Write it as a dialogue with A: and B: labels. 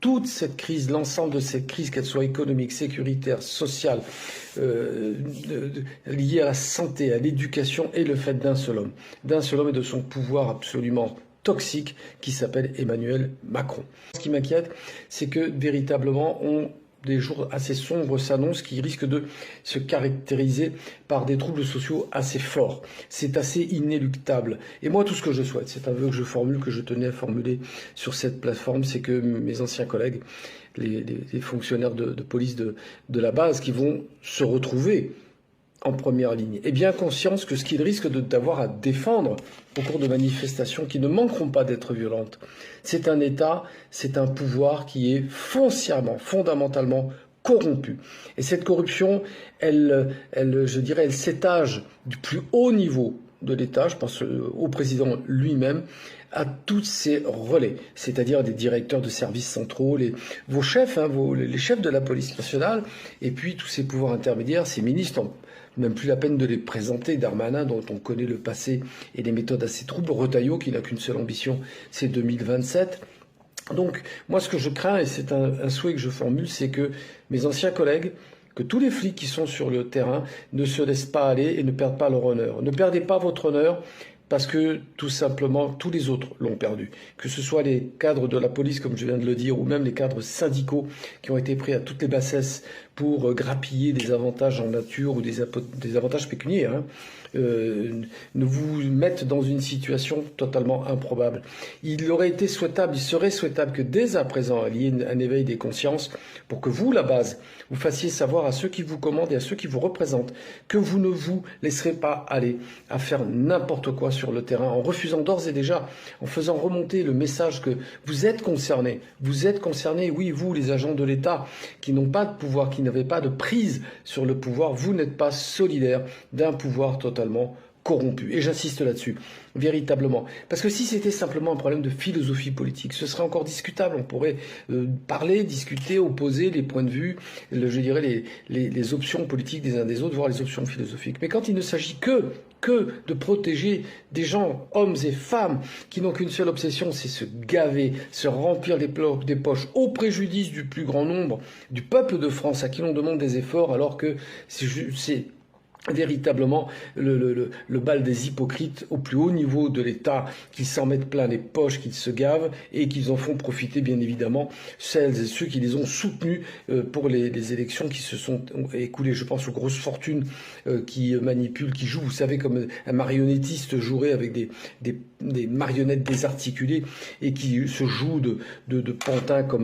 A: toute cette crise, l'ensemble de cette crise, qu'elle soit économique, sécuritaire, sociale, liée à la santé, à l'éducation, est le fait d'un seul homme et de son pouvoir absolument toxique qui s'appelle Emmanuel Macron. Ce qui m'inquiète, c'est que véritablement, des jours assez sombres s'annoncent qui risquent de se caractériser par des troubles sociaux assez forts. C'est assez inéluctable. Et moi, tout ce que je souhaite, c'est un vœu que je formule, que je tenais à formuler sur cette plateforme, c'est que mes anciens collègues, les fonctionnaires de police de la base qui vont se retrouver en première ligne, aient bien conscience que ce qu'ils risquent d'avoir à défendre au cours de manifestations qui ne manqueront pas d'être violentes, c'est un État, c'est un pouvoir qui est foncièrement, fondamentalement corrompu. Et cette corruption, elle s'étage du plus haut niveau de l'État, je pense au président lui-même, à tous ses relais, c'est-à-dire des directeurs de services centraux, vos chefs, les chefs de la police nationale, et puis tous ces pouvoirs intermédiaires, ces ministres, même plus la peine de les présenter, Darmanin, dont on connaît le passé et les méthodes assez troubles, Retailleau, qui n'a qu'une seule ambition, c'est 2027. Donc, moi, ce que je crains, et c'est un souhait que je formule, c'est que mes anciens collègues, que tous les flics qui sont sur le terrain ne se laissent pas aller et ne perdent pas leur honneur. Ne perdez pas votre honneur parce que, tout simplement, tous les autres l'ont perdu. Que ce soit les cadres de la police, comme je viens de le dire, ou même les cadres syndicaux qui ont été pris à toutes les bassesses pour grappiller des avantages en nature ou des avantages pécuniaires, ne vous mettent dans une situation totalement improbable. Il serait souhaitable que dès à présent, il y ait un éveil des consciences pour que vous, la base, vous fassiez savoir à ceux qui vous commandent et à ceux qui vous représentent que vous ne vous laisserez pas aller à faire n'importe quoi sur le terrain en refusant d'ores et déjà, en faisant remonter le message que vous êtes concernés. Vous êtes concernés, oui, vous, les agents de l'État, qui n'ont pas de pouvoir, qui n'avez pas de prise sur le pouvoir, vous n'êtes pas solidaires d'un pouvoir totalement corrompu. Et j'insiste là-dessus, véritablement. Parce que si c'était simplement un problème de philosophie politique, ce serait encore discutable. On pourrait parler, discuter, opposer les points de vue, les options politiques des uns des autres, voire les options philosophiques. Mais quand il ne s'agit que de protéger des gens, hommes et femmes, qui n'ont qu'une seule obsession, c'est se gaver, se remplir des poches au préjudice du plus grand nombre, du peuple de France, à qui l'on demande des efforts, alors que c'est véritablement le bal des hypocrites au plus haut niveau de l'État, qui s'en mettent plein les poches, qu'ils se gavent et qu'ils en font profiter bien évidemment celles et ceux qui les ont soutenus pour les élections qui se sont écoulées. Je pense aux grosses fortunes qui manipulent, qui jouent, vous savez, comme un marionnettiste jouerait avec des marionnettes désarticulées et qui se jouent de pantins comme